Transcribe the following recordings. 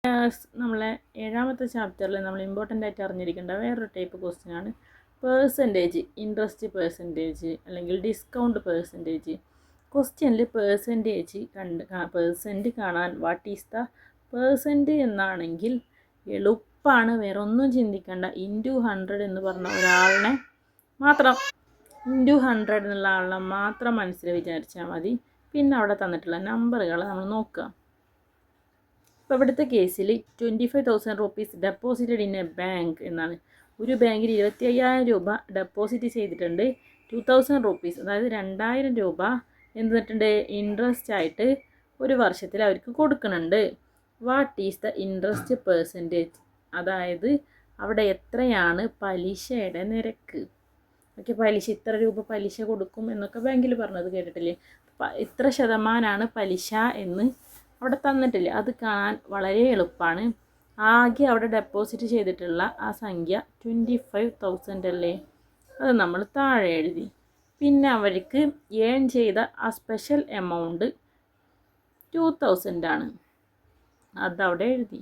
നമ്മളെ ഏഴാമത്തെ ചാപ്റ്ററിൽ നമ്മൾ ഇമ്പോർട്ടൻ്റ് ആയിട്ട് അറിഞ്ഞിരിക്കേണ്ട വേറൊരു ടൈപ്പ് ക്വസ്റ്റ്യൻ ആണ് പേഴ്സൻറ്റേജ്, ഇൻട്രസ്റ്റ് പേഴ്സൻറ്റേജ് അല്ലെങ്കിൽ ഡിസ്കൗണ്ട് പേഴ്സൻറ്റേജ്. ക്വസ്റ്റ്യനിൽ പേഴ്സൻറ്റ് കാണാൻ വാട്ട് ഈസ് ദ പേഴ്സൻറ്റ് എന്നാണെങ്കിൽ എളുപ്പമാണ്, വേറെ ഒന്നും ചിന്തിക്കേണ്ട. ഇൻറ്റു 100 എന്ന് പറഞ്ഞ ഒരാളിനെ മാത്രം, ഇൻറ്റു 100 എന്നുള്ള ആളിനെ മാത്രം മനസ്സിൽ വിചാരിച്ചാൽ മതി. പിന്നെ അവിടെ തന്നിട്ടുള്ള നമ്പറുകൾ നമ്മൾ നോക്കുക. ഇപ്പോൾ ഇവിടുത്തെ കേസിൽ 25,000 rupees deposited in A bank എന്നാണ്. ഒരു ബാങ്കിൽ 25,000 രൂപ ഡെപ്പോസിറ്റ് ചെയ്തിട്ടുണ്ട്. 2,000 റുപ്പീസ്, അതായത് 2,000 രൂപ എന്നിട്ടുണ്ട് ഇൻട്രസ്റ്റ് ആയിട്ട് ഒരു വർഷത്തിൽ അവർക്ക് കൊടുക്കുന്നുണ്ട്. What is the interest percentage, അതായത് അവിടെ എത്രയാണ് പലിശയുടെ നിരക്ക്. ഓക്കെ, പലിശ ഇത്ര രൂപ പലിശ കൊടുക്കും എന്നൊക്കെ ബാങ്കിൽ പറഞ്ഞത് കേട്ടിട്ടില്ലേ. ഇത്ര ശതമാനമാണ് പലിശ എന്ന് അവിടെ തന്നിട്ടില്ല. അത് കാണാൻ വളരെ എളുപ്പമാണ്. ആകെ അവിടെ ഡെപ്പോസിറ്റ് ചെയ്തിട്ടുള്ള ആ സംഖ്യ 25,000 അല്ലേ, അത് നമ്മൾ താഴെ എഴുതി. പിന്നെ അവർക്ക് ഏൺ ചെയ്ത ആ സ്പെഷ്യൽ എമൗണ്ട് 2,000 ആണ്, അതവിടെ എഴുതി.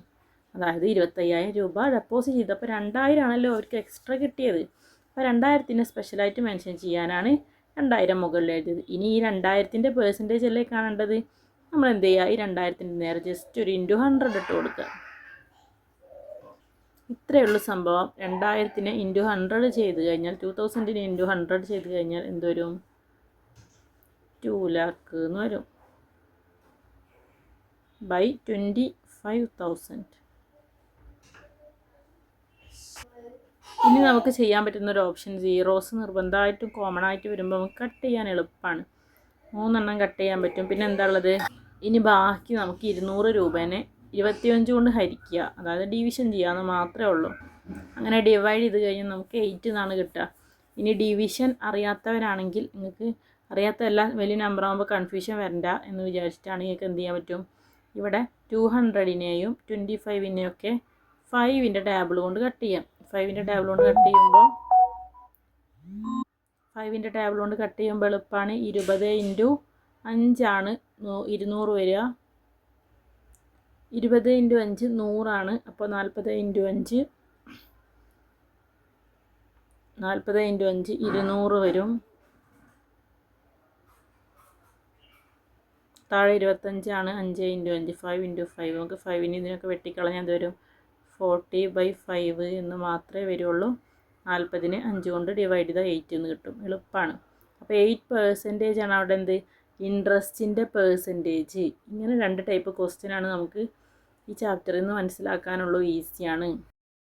അതായത് 25,000 രൂപ ഡെപ്പോസിറ്റ് ചെയ്തപ്പോൾ 2,000 ആണല്ലോ അവർക്ക് എക്സ്ട്രാ കിട്ടിയത്. അപ്പോൾ 2,000ത്തിനെ സ്പെഷ്യലായിട്ട് മെൻഷൻ ചെയ്യാനാണ് 2,000 മുകളിൽ എഴുതിയത്. ഇനി ഈ 2,000ത്തിൻ്റെ പേഴ്സൻറ്റേജ് അല്ലേ കാണേണ്ടത്. നമ്മൾ എന്ത് ചെയ്യുക, ഈ 2,000ത്തിൻ്റെ നേരെ ജസ്റ്റ് ഒരു ഇൻറ്റു 100 ഇട്ട് കൊടുക്കുക. ഇത്രയേ ഉള്ളൂ സംഭവം. 2,000ത്തിനെ ഇൻറ്റു 100 ചെയ്ത് കഴിഞ്ഞാൽ 2,000നെ ഇൻറ്റു 100 ചെയ്ത് കഴിഞ്ഞാൽ എന്തുവരും, 2 lakh എന്ന് വരും ബൈ 25,000. ഇനി നമുക്ക് ചെയ്യാൻ പറ്റുന്നൊരു ഓപ്ഷൻ, സീറോസ് നിർബന്ധമായിട്ടും കോമൺ ആയിട്ട് വരുമ്പോൾ നമുക്ക് കട്ട് ചെയ്യാൻ എളുപ്പമാണ്. 3 എണ്ണം കട്ട് ചെയ്യാൻ പറ്റും. പിന്നെ എന്താ ഉള്ളത്, ഇനി ബാക്കി നമുക്ക് 200 രൂപേനെ 25 കൊണ്ട് ഹരിക്കുക, അതായത് ഡിവിഷൻ ചെയ്യാമെന്ന് മാത്രമേ ഉള്ളൂ. അങ്ങനെ ഡിവൈഡ് ചെയ്ത് കഴിഞ്ഞാൽ നമുക്ക് 8 എന്നാണ് കിട്ടുക. ഇനി ഡിവിഷൻ അറിയാത്തവരാണെങ്കിൽ, നിങ്ങൾക്ക് അറിയാത്തതെല്ലാം വലിയ നമ്പർ ആകുമ്പോൾ കൺഫ്യൂഷൻ വരണ്ട എന്ന് വിചാരിച്ചിട്ടാണ് നിങ്ങൾക്ക് എന്ത് ചെയ്യാൻ പറ്റും, ഇവിടെ 200നെയും 25നെയും ഒക്കെ 5ൻ്റെ ടേബിൾ കൊണ്ട് കട്ട് ചെയ്യാം. 5ൻ്റെ ടേബിൾ കൊണ്ട് കട്ട് ചെയ്യുമ്പോൾ 5ൻ്റെ ടേബിൾ കൊണ്ട് കട്ട് ചെയ്യുമ്പോൾ എളുപ്പമാണ്. 20 ഇൻറ്റു 5 ആണ് 200 വരിക. 20 ഇൻറ്റു 5 100 ആണ്. അപ്പോൾ 40 ഇൻറ്റു 5 200 വരും. താഴെ 25 ആണ്. 5 ഇൻറ്റു 5 5 ഇൻറ്റു 5, നമുക്ക് 5ന് ഇതിനൊക്കെ വെട്ടിക്കളഞ്ഞാൽ അത് വരും 40/5 എന്ന് മാത്രമേ വരുള്ളൂ. 40നെ 5 കൊണ്ട് ഡിവൈഡ് ചെയ്താൽ 8 എന്ന് കിട്ടും. എളുപ്പമാണ്. അപ്പോൾ 8% ആണ് അവിടെ എന്ത്, ഇൻട്രസ്റ്റിൻ്റെ പേഴ്സൻറ്റേജ്. ഇങ്ങനെ 2 ടൈപ്പ് ക്വസ്റ്റ്യൻ ആണ് നമുക്ക് ഈ ചാപ്റ്ററിൽ നിന്ന് മനസ്സിലാക്കാനുള്ളൂ. ഈസിയാണ്.